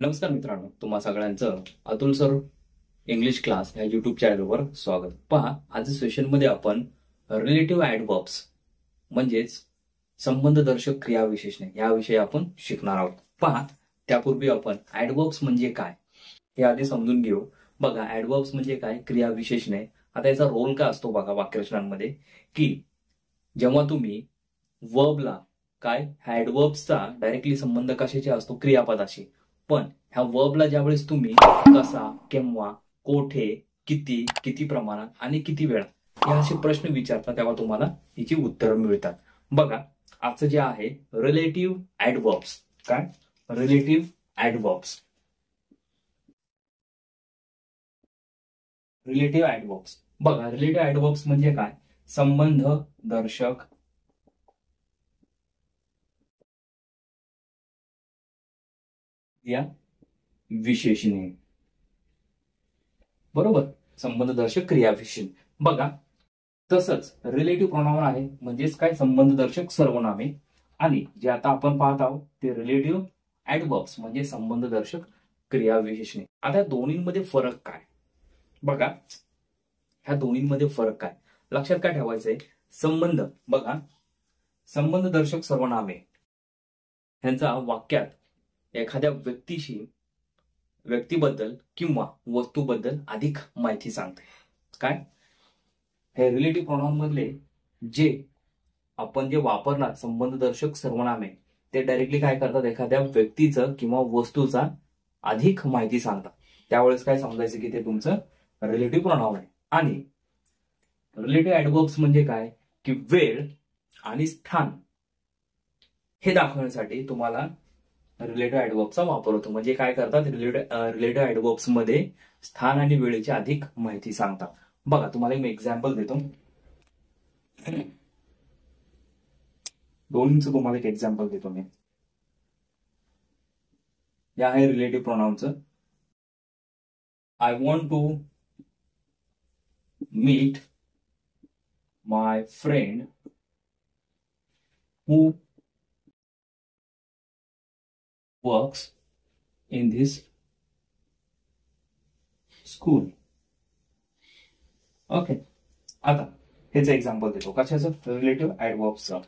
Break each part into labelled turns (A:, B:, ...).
A: नमस्कार मित्रांनो, तुम्हा सगळ्यांचं अतुल सर इंग्लिश क्लास या युट्यूब चॅनलवर स्वागत. पहा, आजच्या सेशनमध्ये आपण रिलेटिव्ह ऍडवर्ब्स म्हणजेच संबंधदर्शक क्रियाविशेषणे याविषयी आपण शिकणार आहोत. पहा, त्यापूर्वी आपण ऍडवर्ब्स म्हणजे काय हे आधी समजून घेऊ. बघा, ऍडवर्ब्स म्हणजे काय? क्रियाविशेषणे. आता याचा रोल काय असतो बघा वाक्यरचनांमध्ये, की जेव्हा तुम्ही वर्बला काय ऍडवर्ब्सचा डायरेक्टली संबंध कशाशी असतो? क्रियापदाशी. पण ह्या वर्बला ज्यावेळेस तुम्ही कसा, केव्हा, कोठे, किती, किती प्रमाणात आणि किती वेळा हे असे प्रश्न विचारता तेव्हा तुम्हाला याची उत्तरं मिळतात. बघा, आजचं जे आहे रिलेटिव्ह ऍडवर्ब्स. काय? रिलेटिव्ह ऍडवर्ब्स. रिलेटिव्ह ऍडवर्ब्स. बघा, रिलेटिव्ह ऍडवर्ब्स म्हणजे काय? संबंध दर्शक या विशेषणे. बरोबर, संबंधदर्शक क्रियाविशेषण. बघा, तसंच रिलेटिव्ह प्रोनाउन आहे म्हणजेच काय? संबंधदर्शक सर्वनामे. आणि जे आता आपण पाहत आहोत ते रिलेटिव्ह ऍडवर्ब्स म्हणजे संबंधदर्शक क्रियाविशेषणे. आता दोन्हींमध्ये फरक काय? बघा, ह्या दोन्हींमध्ये फरक काय लक्षात काय ठेवायचंय? संबंध. बघा, संबंधदर्शक सर्वनामे ह्यांचा वाक्यात एखाद्या व्यक्तीबद्दल किंवा वस्तूबद्दल अधिक माहिती सांगते. काय? हे रिलेटिव्ह प्रोनाउन मधले जे आपण जे वापरणार संबंधदर्शक सर्वनामे ते डायरेक्टली काय करतात? एखाद्या व्यक्तीचं किंवा वस्तूचा अधिक माहिती सांगतात. त्यावेळेस काय समजायचं की ते तुमचं रिलेटिव्ह प्रोनाउन आहे. आणि रिलेटिव्ह ऍडवर्ब्स म्हणजे काय? की वेळ आणि स्थान हे दाखवण्यासाठी तुम्हाला रिलेटिव्ह ऍडवर्ब्सचा वापर होतो. म्हणजे काय करतात? रिलेटिव्ह ऍडवर्ब्स मध्ये स्थान आणि वेळेची अधिक माहिती सांगतात. बघा, तुम्हाला एक एक्झाम्पल देतो. दोन्हीचं तुम्हाला एक एक्झाम्पल देतो मी. या आहे रिलेटिव्ह प्रोनाउनचं. I want to meet my friend who works in this school. Okay, आता हेच एक्झाम्पल देतो कशाचं? रिलेटिव्ह ऍडवर्ब्सचं.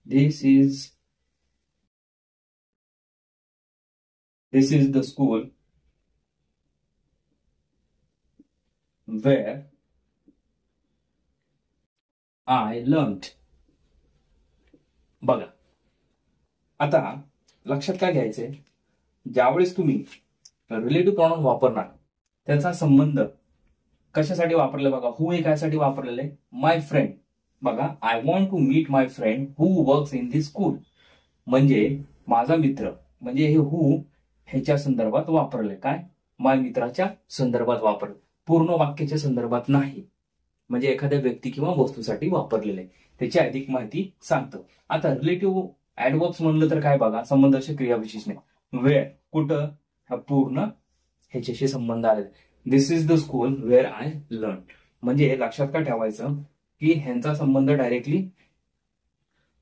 A: This is the school where I learned. बघा, आता लक्षात काय घ्यायचंय? ज्यावेळेस तुम्ही रिलेटिव्ह प्रोनाउन वापरणार त्याचा संबंध कशासाठी वापरला? बघा, हू हे कायसाठी वापरलेलं आहे? My friend. बघा, I want to meet my friend who works in this school. म्हणजे माझा मित्र, म्हणजे हे हू ह्याच्या संदर्भात वापरले. काय? माझ्या मित्राच्या संदर्भात वापरले, पूर्ण वाक्याच्या संदर्भात नाही. म्हणजे एखाद्या व्यक्ती किंवा वस्तूसाठी वापरलेले, त्याची अधिक माहिती सांगतं. आता रिलेटिव्ह ऍडवर्ब्स म्हणलं तर काय? बघा, संबंधदर्शक क्रियाविशेषणे. वेळ, कुठं? हा पूर्ण ह्याच्याशी संबंध आलेला. This is the school where I learn. म्हणजे लक्षात काय ठेवायचं की ह्यांचा संबंध डायरेक्टली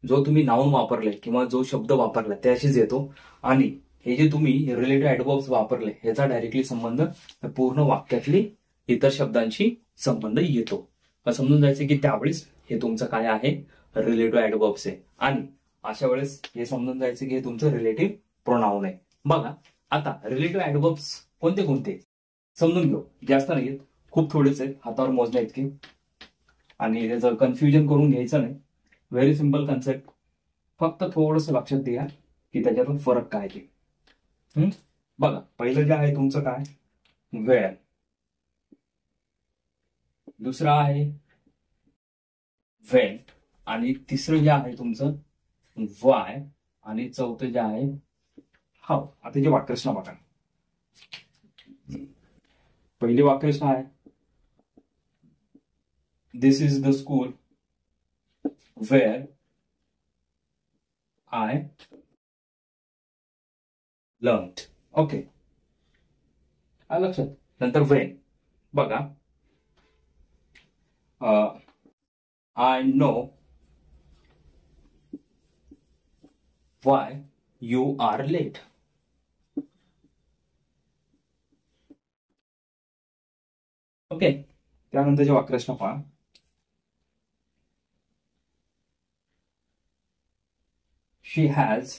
A: जो तुम्ही नाउन वापरले किंवा जो शब्द वापरला त्याशीच येतो. आणि हे जे तुम्ही रिलेटिव्ह ऍडवर्ब्स वापरले ह्याचा डायरेक्टली संबंध पूर्ण वाक्यातली इतर शब्दांशी संबंध येतो. समजून जायचं की त्यावेळेस हे तुमचं काय आहे? रिलेटिव्ह ऍडवर्ब्स आहे. आणि अशा वेळेस हे समजून जायचं की हे तुमचं रिलेटिव्ह प्रोनाउन आहे. बघा, आता रिलेटिव्ह ऍडवर्ब्स कोणते कोणते समजून घेऊ. जास्त नाहीत, खूप थोडेच आहेत, हातावर मोजण्या इतके. आणि त्याचं कन्फ्युजन करून घ्यायचं नाही. Very simple concept. फक्त थोडस लक्षात द्या की त्याच्यातून फरक काय ते. बघा, पहिलं जे आहे तुमचं काय? वेळ. दुसरं आहे वेन. आणि तिसरं जे आहे तुमचं वाय. आणि चौथं जे आहे हाव. आता जे वाक्यरचना बघा. पहिली वाक्यरचना आहे this is the school where I learned. Okay, लक्षात. नंतर वेन. बघा, I know why you are late. Okay, त्यानंतरचे वाक्यरचना पहा. She has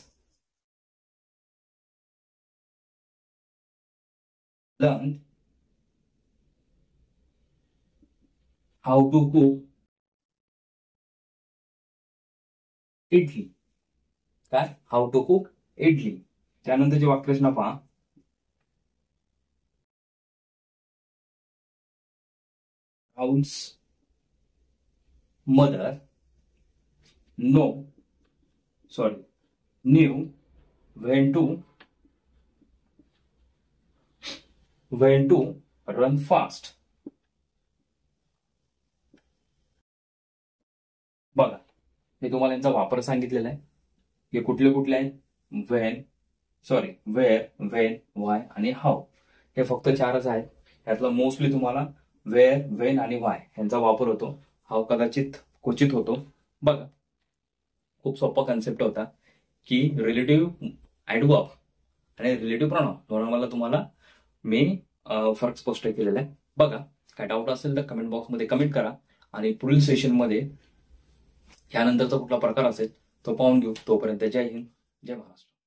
A: learn how to cook idli. काय? How to cook idli. त्यानंतरची वाक्यरचना पहा. राहुल's mother knew when to run fast. बघा, हे तुम्हाला यांचा वापर सांगितलेला आहे. हे कुठले कुठले आहे? वेअर, वेन, वाय आणि हाऊ. हे फक्त 4च आहेत. यातला मोस्टली तुम्हाला वेअर, वेन आणि वाय यांचा वापर होतो. हाऊ कदाचित क्वचित होतो. बघा, खूप सोपा कन्सेप्ट होता की रिलेटिव्ह ऍडवर्ब आणि रिलेटिव्ह प्रॉनाउन दोन्हाला तुम्हाला मी फरक स्पष्ट केलेला आहे. बघा, काय डाऊट असेल तर कमेंट बॉक्समध्ये कमेंट करा आणि पुढील सेशनमध्ये यानंतरचा कुठला प्रकार असेल तो पाहून घेऊ. तोपर्यंत जय हिंद, जय महाराष्ट्र.